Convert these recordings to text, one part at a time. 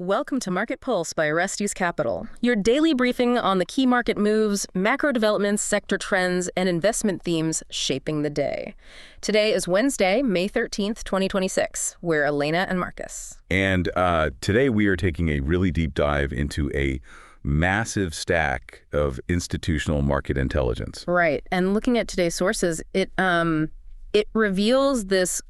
Welcome to Market Pulse by Orestes Capital, your daily briefing on the key market moves, macro developments, sector trends, and investment themes shaping the day. Today is Wednesday, May 13th, 2026. We're Elena and Marcus. And today we are taking a really deep dive into a massive stack of institutional market intelligence. Right. And looking at today's sources, it reveals this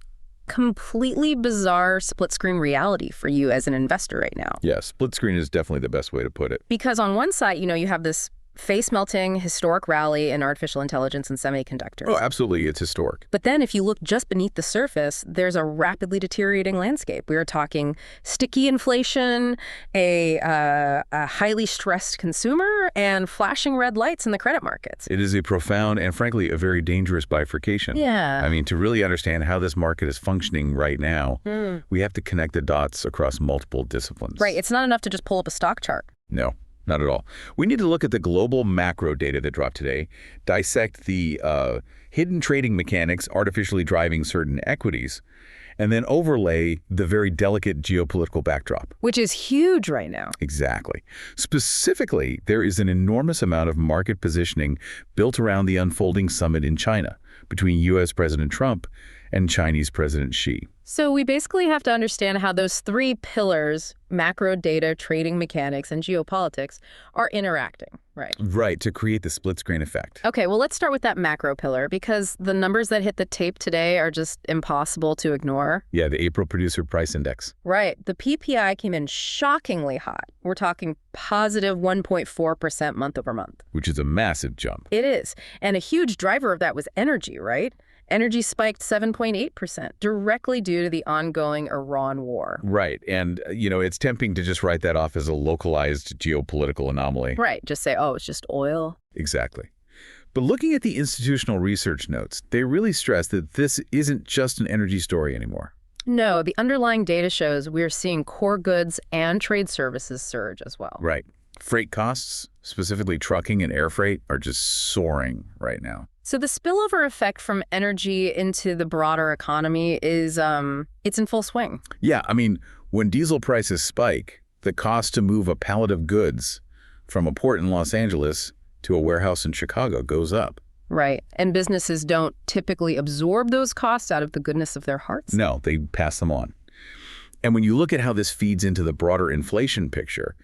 completely bizarre split screen reality for you as an investor right now. Yeah, split screen is definitely the best way to put it. Because on one side, you have this face-melting historic rally in artificial intelligence and semiconductors. Oh, absolutely. It's historic. But then if you look just beneath the surface, there's a rapidly deteriorating landscape. We are talking sticky inflation, a highly stressed consumer, and flashing red lights in the credit markets. It is a profound and, frankly, a very dangerous bifurcation. Yeah. I mean, to really understand how this market is functioning right now, we have to connect the dots across multiple disciplines. Right. It's not enough to just pull up a stock chart. No. Not at all. We need to look at the global macro data that dropped today, dissect the hidden trading mechanics artificially driving certain equities, and then overlay the very delicate geopolitical backdrop. Which is huge right now. Exactly. Specifically, there is an enormous amount of market positioning built around the unfolding summit in China between U.S. President Trump and Chinese President Xi. So we basically have to understand how those three pillars, macro data, trading mechanics, and geopolitics, are interacting, right? Right, to create the split screen effect. Okay, well, let's start with that macro pillar, because the numbers that hit the tape today are just impossible to ignore. Yeah, the April Producer Price Index. Right. The PPI came in shockingly hot. We're talking positive 1.4% month over month. Which is a massive jump. It is. And a huge driver of that was energy, right? Energy spiked 7.8%, directly due to the ongoing Iran war. Right. And, it's tempting to just write that off as a localized geopolitical anomaly. Right. Just say, oh, it's just oil. Exactly. But looking at the institutional research notes, they really stress that this isn't just an energy story anymore. No, the underlying data shows we're seeing core goods and trade services surge as well. Right. Freight costs, specifically trucking and air freight, are just soaring right now. So the spillover effect from energy into the broader economy is, it's in full swing. Yeah, I mean, when diesel prices spike, the cost to move a pallet of goods from a port in Los Angeles to a warehouse in Chicago goes up. Right. And businesses don't typically absorb those costs out of the goodness of their hearts. No, they pass them on. And when you look at how this feeds into the broader inflation picture,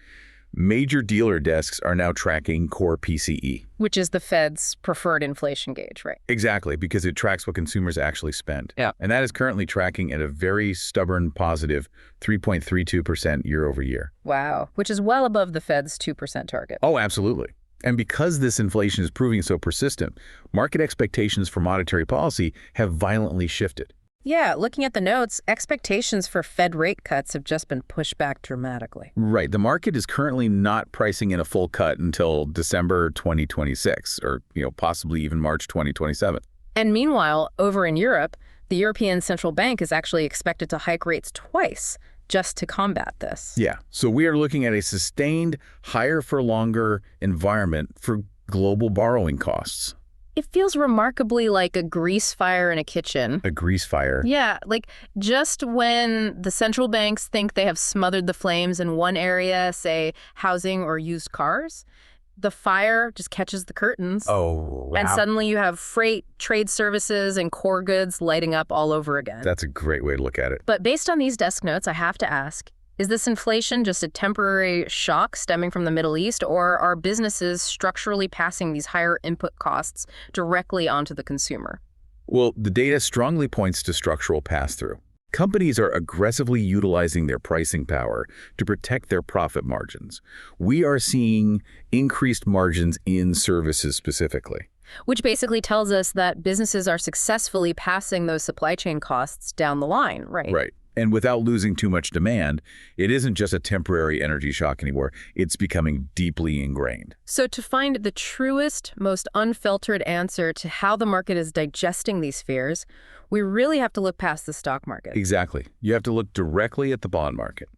major dealer desks are now tracking core PCE. Which is the Fed's preferred inflation gauge, right? Exactly, because it tracks what consumers actually spend. Yeah. And that is currently tracking at a very stubborn positive 3.32% year over year. Wow. Which is well above the Fed's 2% target. Oh, absolutely. And because this inflation is proving so persistent, market expectations for monetary policy have violently shifted. Yeah, looking at the notes, expectations for Fed rate cuts have just been pushed back dramatically. Right. The market is currently not pricing in a full cut until December 2026 or, possibly even March 2027. And meanwhile, over in Europe, the European Central Bank is actually expected to hike rates twice just to combat this. Yeah. So we are looking at a sustained higher for longer environment for global borrowing costs. It feels remarkably like a grease fire in a kitchen. A grease fire? Yeah, like just when the central banks think they have smothered the flames in one area, say housing or used cars, the fire just catches the curtains. Oh, wow. And suddenly you have freight, trade services, and core goods lighting up all over again. That's a great way to look at it. But based on these desk notes, I have to ask, is this inflation just a temporary shock stemming from the Middle East, or are businesses structurally passing these higher input costs directly onto the consumer? Well, the data strongly points to structural pass-through. Companies are aggressively utilizing their pricing power to protect their profit margins. We are seeing increased margins in services specifically. Which basically tells us that businesses are successfully passing those supply chain costs down the line, right? Right. And without losing too much demand, it isn't just a temporary energy shock anymore. It's becoming deeply ingrained. So to find the truest, most unfiltered answer to how the market is digesting these fears, we really have to look past the stock market. Exactly. You have to look directly at the bond market,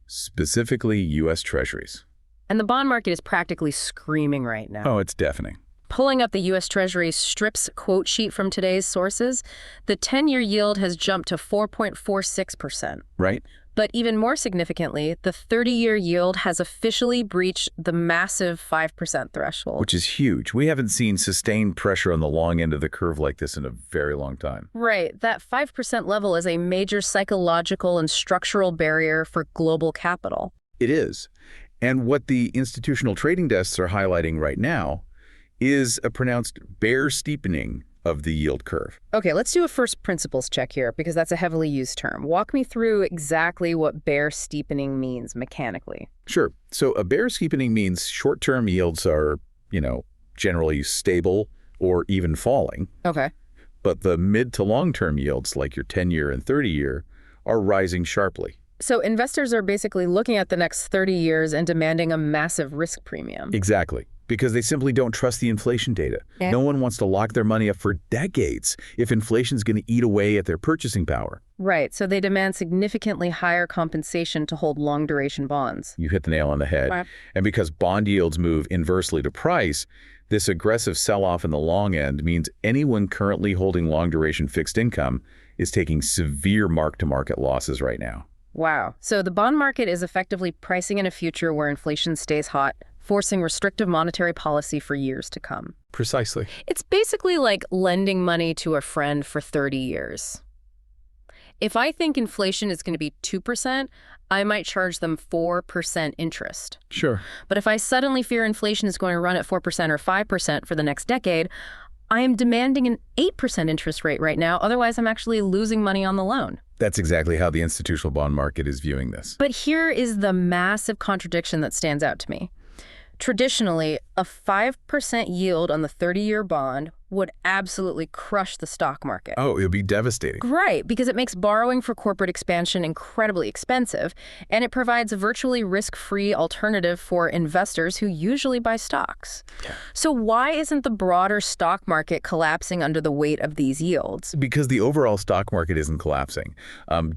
specifically U.S. Treasuries. And the bond market is practically screaming right now. Oh, it's deafening. Pulling up the U.S. Treasury strips quote sheet from today's sources, the 10-year yield has jumped to 4.46%. Right. But even more significantly, the 30-year yield has officially breached the massive 5% threshold. Which is huge. We haven't seen sustained pressure on the long end of the curve like this in a very long time. Right. That 5% level is a major psychological and structural barrier for global capital. It is. And what the institutional trading desks are highlighting right now is a pronounced bear steepening of the yield curve. Okay, let's do a first principles check here because that's a heavily used term. Walk me through exactly what bear steepening means mechanically. Sure. So a bear steepening means short-term yields are, generally stable or even falling. Okay. But the mid to long-term yields, like your 10-year and 30-year, are rising sharply. So investors are basically looking at the next 30 years and demanding a massive risk premium. Exactly. Because they simply don't trust the inflation data. Yeah. No one wants to lock their money up for decades if inflation's going to eat away at their purchasing power. Right, so they demand significantly higher compensation to hold long-duration bonds. You hit the nail on the head. Right. And because bond yields move inversely to price, this aggressive sell-off in the long end means anyone currently holding long-duration fixed income is taking severe mark-to-market losses right now. Wow. So the bond market is effectively pricing in a future where inflation stays hot, forcing restrictive monetary policy for years to come. Precisely. It's basically like lending money to a friend for 30 years. If I think inflation is going to be 2%, I might charge them 4% interest. Sure. But if I suddenly fear inflation is going to run at 4% or 5% for the next decade, I am demanding an 8% interest rate right now. Otherwise, I'm actually losing money on the loan. That's exactly how the institutional bond market is viewing this. But here is the massive contradiction that stands out to me. Traditionally, a 5% yield on the 30-year bond would absolutely crush the stock market. Oh, it would be devastating. Right, because it makes borrowing for corporate expansion incredibly expensive, and it provides a virtually risk-free alternative for investors who usually buy stocks. Yeah. So why isn't the broader stock market collapsing under the weight of these yields? Because the overall stock market isn't collapsing,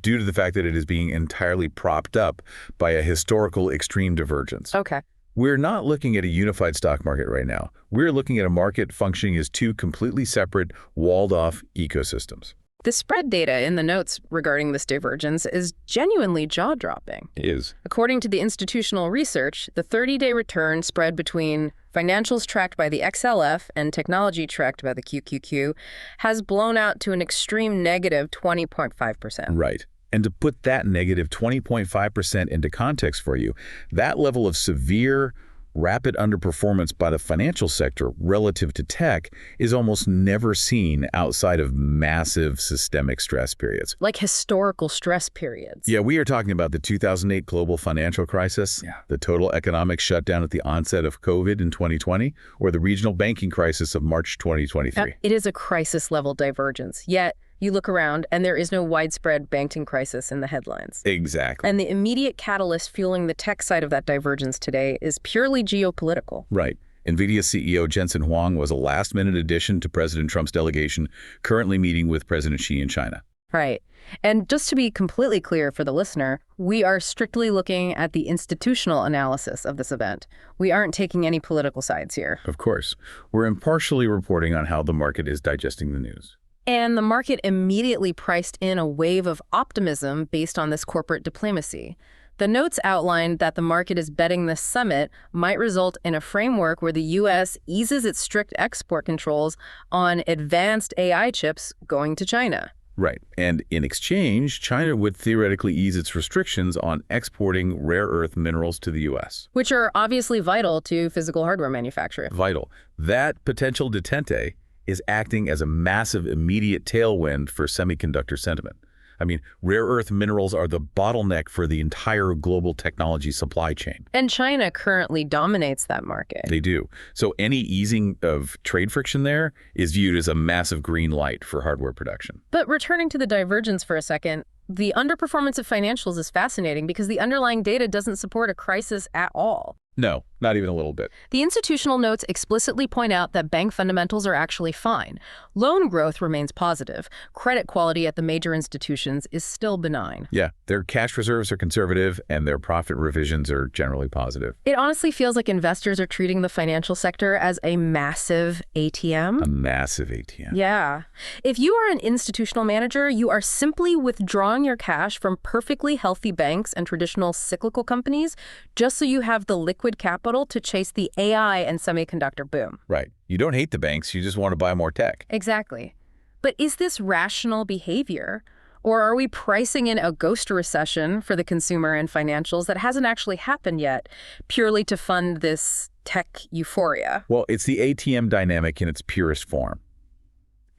due to the fact that it is being entirely propped up by a historical extreme divergence. Okay. We're not looking at a unified stock market right now. We're looking at a market functioning as two completely separate, walled-off ecosystems. The spread data in the notes regarding this divergence is genuinely jaw-dropping. It is. According to the institutional research, the 30-day return spread between financials tracked by the XLF and technology tracked by the QQQ has blown out to an extreme negative 20.5%. Right. And to put that negative 20.5% into context for you, that level of severe, rapid underperformance by the financial sector relative to tech is almost never seen outside of massive systemic stress periods. Like historical stress periods. Yeah, we are talking about the 2008 global financial crisis, the total economic shutdown at the onset of COVID in 2020, or the regional banking crisis of March 2023. It is a crisis-level divergence, yet you look around and there is no widespread banking crisis in the headlines. Exactly. And the immediate catalyst fueling the tech side of that divergence today is purely geopolitical. Right. NVIDIA CEO Jensen Huang was a last-minute addition to President Trump's delegation, currently meeting with President Xi in China. Right. And just to be completely clear for the listener, we are strictly looking at the institutional analysis of this event. We aren't taking any political sides here. Of course. We're impartially reporting on how the market is digesting the news. And the market immediately priced in a wave of optimism based on this corporate diplomacy. The notes outlined that the market is betting this summit might result in a framework where the U.S. eases its strict export controls on advanced AI chips going to China. Right. And in exchange, China would theoretically ease its restrictions on exporting rare earth minerals to the U.S. Which are obviously vital to physical hardware manufacturing. Vital. That potential detente is acting as a massive immediate tailwind for semiconductor sentiment. I mean, rare earth minerals are the bottleneck for the entire global technology supply chain. And China currently dominates that market. They do. So any easing of trade friction there is viewed as a massive green light for hardware production. But returning to the divergence for a second, the underperformance of financials is fascinating because the underlying data doesn't support a crisis at all. No, not even a little bit. The institutional notes explicitly point out that bank fundamentals are actually fine. Loan growth remains positive. Credit quality at the major institutions is still benign. Yeah, their cash reserves are conservative and their profit revisions are generally positive. It honestly feels like investors are treating the financial sector as a massive ATM. A massive ATM. Yeah. If you are an institutional manager, you are simply withdrawing your cash from perfectly healthy banks and traditional cyclical companies just so you have the liquid capital to chase the AI and semiconductor boom. Right. You don't hate the banks, you just want to buy more tech. Exactly. But is this rational behavior? Or are we pricing in a ghost recession for the consumer and financials that hasn't actually happened yet, purely to fund this tech euphoria? Well, it's the ATM dynamic in its purest form.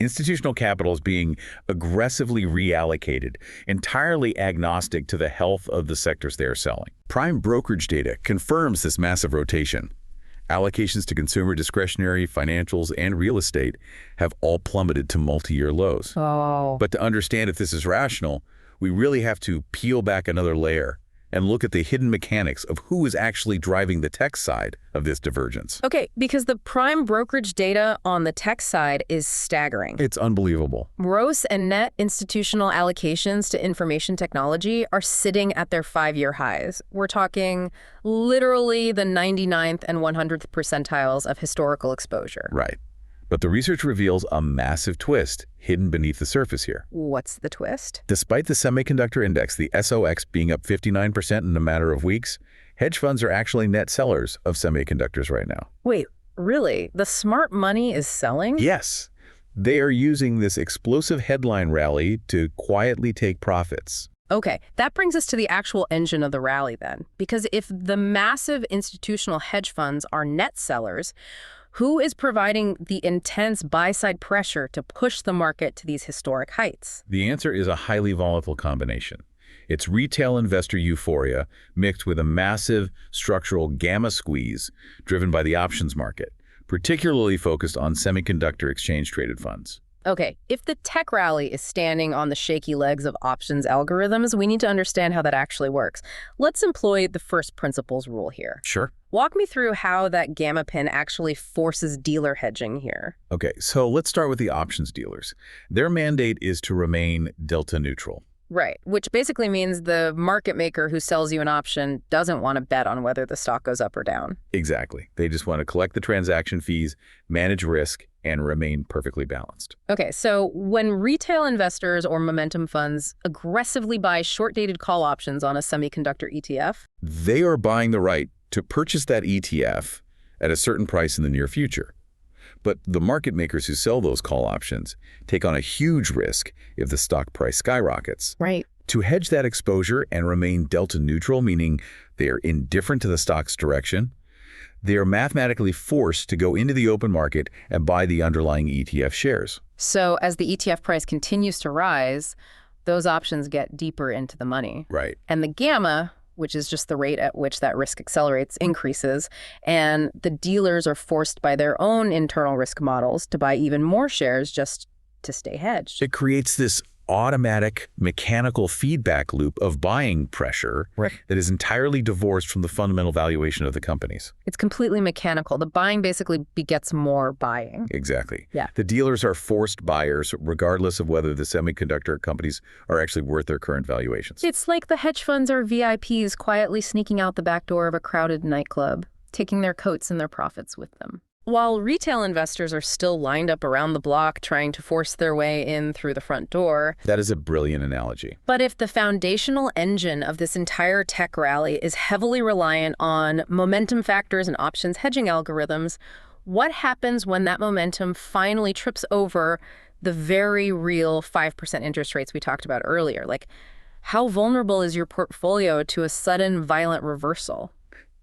Institutional capital is being aggressively reallocated, entirely agnostic to the health of the sectors they are selling. Prime brokerage data confirms this massive rotation. Allocations to consumer discretionary, financials, and real estate have all plummeted to multi-year lows. Oh. But to understand if this is rational, we really have to peel back another layer and look at the hidden mechanics of who is actually driving the tech side of this divergence. Okay, because the prime brokerage data on the tech side is staggering. It's unbelievable. Gross and net institutional allocations to information technology are sitting at their 5-year highs. We're talking literally the 99th and 100th percentiles of historical exposure. Right. But the research reveals a massive twist hidden beneath the surface here. What's the twist? Despite the semiconductor index, the SOX, being up 59% in a matter of weeks, hedge funds are actually net sellers of semiconductors right now. Wait, really? The smart money is selling? Yes. They are using this explosive headline rally to quietly take profits. Okay, that brings us to the actual engine of the rally then. Because if the massive institutional hedge funds are net sellers, who is providing the intense buy-side pressure to push the market to these historic heights? The answer is a highly volatile combination. It's retail investor euphoria mixed with a massive structural gamma squeeze driven by the options market, particularly focused on semiconductor exchange-traded funds. Okay, if the tech rally is standing on the shaky legs of options algorithms, we need to understand how that actually works. Let's employ the first principles rule here. Sure. Walk me through how that gamma pin actually forces dealer hedging here. Okay, so let's start with the options dealers. Their mandate is to remain delta neutral. Right, which basically means the market maker who sells you an option doesn't want to bet on whether the stock goes up or down. Exactly. They just want to collect the transaction fees, manage risk, and remain perfectly balanced. Okay, so when retail investors or momentum funds aggressively buy short-dated call options on a semiconductor ETF, They are buying the right to purchase that ETF at a certain price in the near future. But the market makers who sell those call options take on a huge risk if the stock price skyrockets. right? To hedge that exposure and remain delta neutral, meaning they are indifferent to the stock's direction, they are mathematically forced to go into the open market and buy the underlying ETF shares. So as the ETF price continues to rise, those options get deeper into the money. Right. And the gamma, which is just the rate at which that risk accelerates, increases, and the dealers are forced by their own internal risk models to buy even more shares just to stay hedged. It creates this automatic mechanical feedback loop of buying pressure that is entirely divorced from the fundamental valuation of the companies. It's completely mechanical. The buying basically begets more buying. Exactly. Yeah. The dealers are forced buyers regardless of whether the semiconductor companies are actually worth their current valuations. It's like the hedge funds are VIPs quietly sneaking out the back door of a crowded nightclub, taking their coats and their profits with them. While retail investors are still lined up around the block trying to force their way in through the front door. That is a brilliant analogy. But if the foundational engine of this entire tech rally is heavily reliant on momentum factors and options hedging algorithms, what happens when that momentum finally trips over the very real 5% interest rates we talked about earlier? Like, how vulnerable is your portfolio to a sudden violent reversal?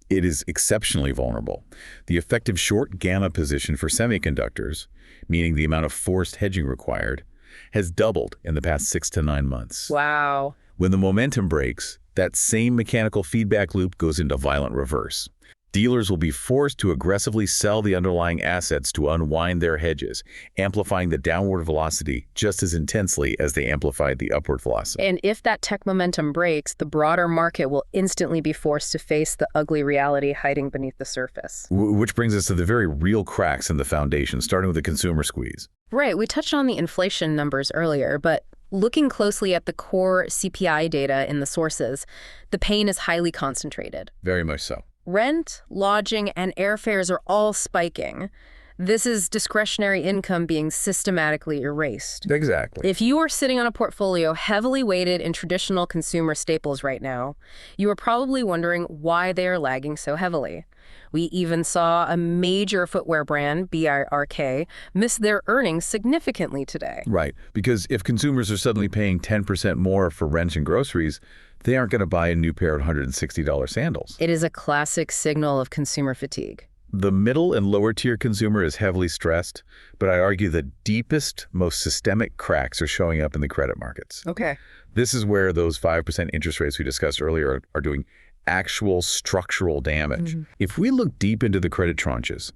It is exceptionally vulnerable. The effective short gamma position for semiconductors, meaning the amount of forced hedging required, has doubled in the past 6 to 9 months. Wow. When the momentum breaks, that same mechanical feedback loop goes into violent reverse. Dealers will be forced to aggressively sell the underlying assets to unwind their hedges, amplifying the downward velocity just as intensely as they amplified the upward velocity. And if that tech momentum breaks, the broader market will instantly be forced to face the ugly reality hiding beneath the surface. Which brings us to the very real cracks in the foundation, starting with the consumer squeeze. Right, we touched on the inflation numbers earlier, but looking closely at the core CPI data in the sources, the pain is highly concentrated. Very much so. Rent, lodging, and airfares are all spiking. This is discretionary income being systematically erased. Exactly. If you are sitting on a portfolio heavily weighted in traditional consumer staples right now, you are probably wondering why they are lagging so heavily. We even saw a major footwear brand, BIRK, miss their earnings significantly today. Right, because if consumers are suddenly paying 10% more for rent and groceries, they aren't going to buy a new pair of $160 sandals. It is a classic signal of consumer fatigue. The middle and lower tier consumer is heavily stressed, but I argue the deepest, most systemic cracks are showing up in the credit markets. Okay. This is where those 5% interest rates we discussed earlier are doing actual structural damage. If we look deep into the credit tranches,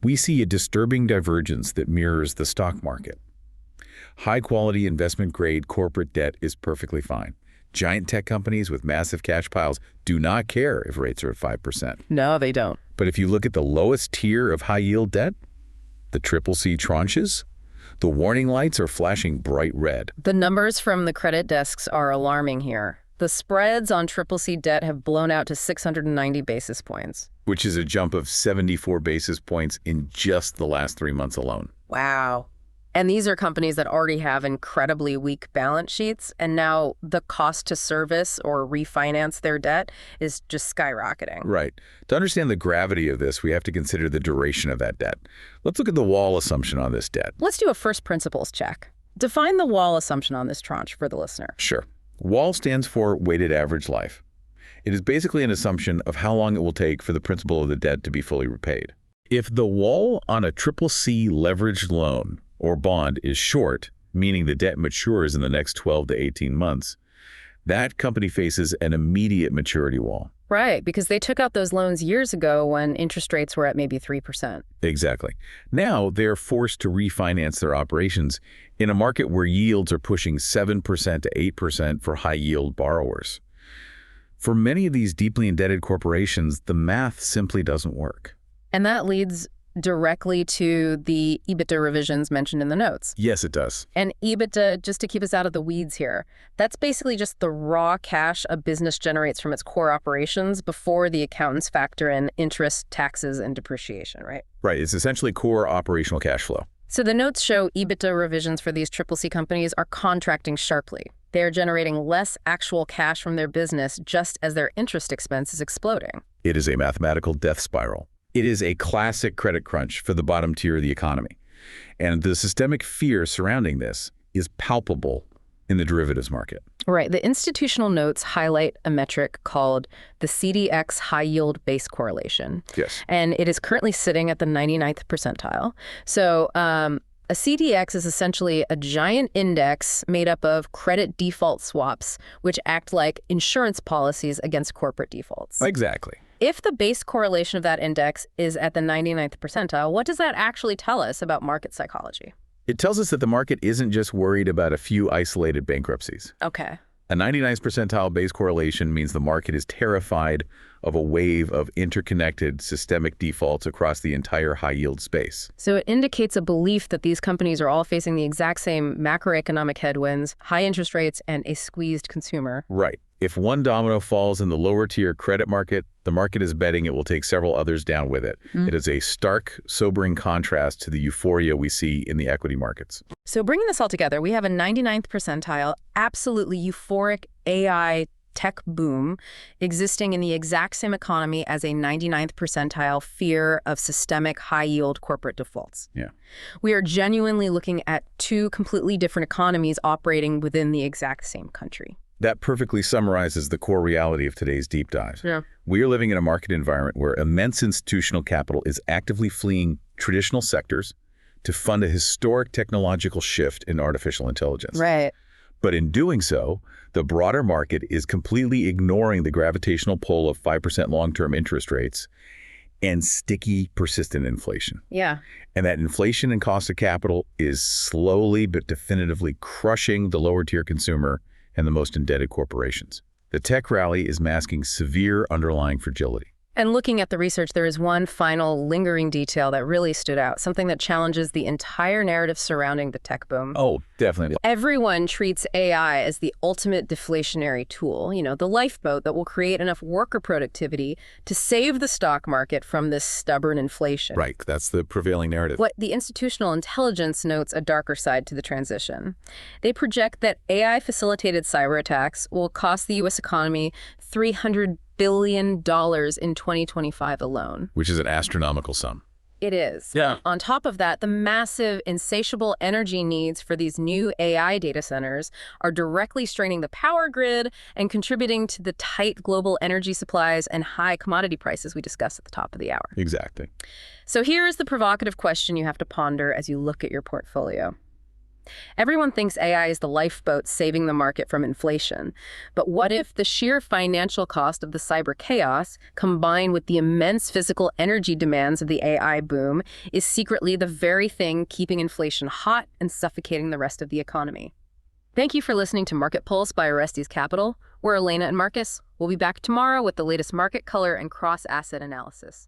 we see a disturbing divergence that mirrors the stock market. High-quality investment-grade corporate debt is perfectly fine. Giant tech companies with massive cash piles do not care if rates are at 5%. No, they don't. But if you look at the lowest tier of high-yield debt, the CCC tranches, the warning lights are flashing bright red. The numbers from the credit desks are alarming here. The spreads on CCC debt have blown out to 690 basis points. Which is a jump of 74 basis points in just the last 3 months alone. Wow. And these are companies that already have incredibly weak balance sheets, and now the cost to service or refinance their debt is just skyrocketing. Right. To understand the gravity of this, we have to consider the duration of that debt. Let's look at the wall assumption on this debt. Let's do a first principles check. Define the wall assumption on this tranche for the listener. Sure. WAL stands for weighted average life. It is basically an assumption of how long it will take for the principal of the debt to be fully repaid. If the WAL on a CCC leveraged loan or bond is short, meaning the debt matures in the next 12 to 18 months, that company faces an immediate maturity wall. Right, because they took out those loans years ago when interest rates were at maybe 3%. Exactly. Now they're forced to refinance their operations in a market where yields are pushing 7% to 8% for high-yield borrowers. For many of these deeply indebted corporations, the math simply doesn't work. And that leads directly to the EBITDA revisions mentioned in the notes. Yes, it does. And EBITDA, just to keep us out of the weeds here, that's basically just the raw cash a business generates from its core operations before the accountants factor in interest, taxes, and depreciation, right? Right. It's essentially core operational cash flow. So the notes show EBITDA revisions for these CCC companies are contracting sharply. They are generating less actual cash from their business just as their interest expense is exploding. It is a mathematical death spiral. It is a classic credit crunch for the bottom tier of the economy. And the systemic fear surrounding this is palpable in the derivatives market. Right. The institutional notes highlight a metric called the CDX high-yield base correlation. Yes. And it is currently sitting at the 99th percentile. So a CDX is essentially a giant index made up of credit default swaps, which act like insurance policies against corporate defaults. Exactly. If the base correlation of that index is at the 99th percentile, what does that actually tell us about market psychology? It tells us that the market isn't just worried about a few isolated bankruptcies. Okay. A 99th percentile base correlation means the market is terrified of a wave of interconnected systemic defaults across the entire high-yield space. So it indicates a belief that these companies are all facing the exact same macroeconomic headwinds, high interest rates, and a squeezed consumer. Right. If one domino falls in the lower tier credit market, the market is betting it will take several others down with it. It is a stark, sobering contrast to the euphoria we see in the equity markets. So bringing this all together, we have a 99th percentile, absolutely euphoric AI tech boom existing in the exact same economy as a 99th percentile fear of systemic high-yield corporate defaults. Yeah. We are genuinely looking at two completely different economies operating within the exact same country. That perfectly summarizes the core reality of today's deep dive. Yeah. We are living in a market environment where immense institutional capital is actively fleeing traditional sectors to fund a historic technological shift in artificial intelligence. Right. But in doing so, the broader market is completely ignoring the gravitational pull of 5% long-term interest rates and sticky, persistent inflation. Yeah. And that inflation and cost of capital is slowly but definitively crushing the lower-tier consumer and the most indebted corporations. The tech rally is masking severe underlying fragility. And looking at the research, there is one final lingering detail that really stood out, something that challenges the entire narrative surrounding the tech boom. Oh, definitely. Everyone treats AI as the ultimate deflationary tool, the lifeboat that will create enough worker productivity to save the stock market from this stubborn inflation. Right, that's the prevailing narrative. What the institutional intelligence notes a darker side to the transition. They project that AI-facilitated cyber attacks will cost the U.S. economy $300 billion in 2025 alone. Which is an astronomical sum. It is. Yeah. On top of that, the massive, insatiable energy needs for these new AI data centers are directly straining the power grid and contributing to the tight global energy supplies and high commodity prices we discussed at the top of the hour. Exactly. So here is the provocative question you have to ponder as you look at your portfolio. Everyone thinks AI is the lifeboat saving the market from inflation. But what if the sheer financial cost of the cyber chaos, combined with the immense physical energy demands of the AI boom, is secretly the very thing keeping inflation hot and suffocating the rest of the economy? Thank you for listening to Market Pulse by Orestes Capital. We're Elena and Marcus. We'll be back tomorrow with the latest market color and cross-asset analysis.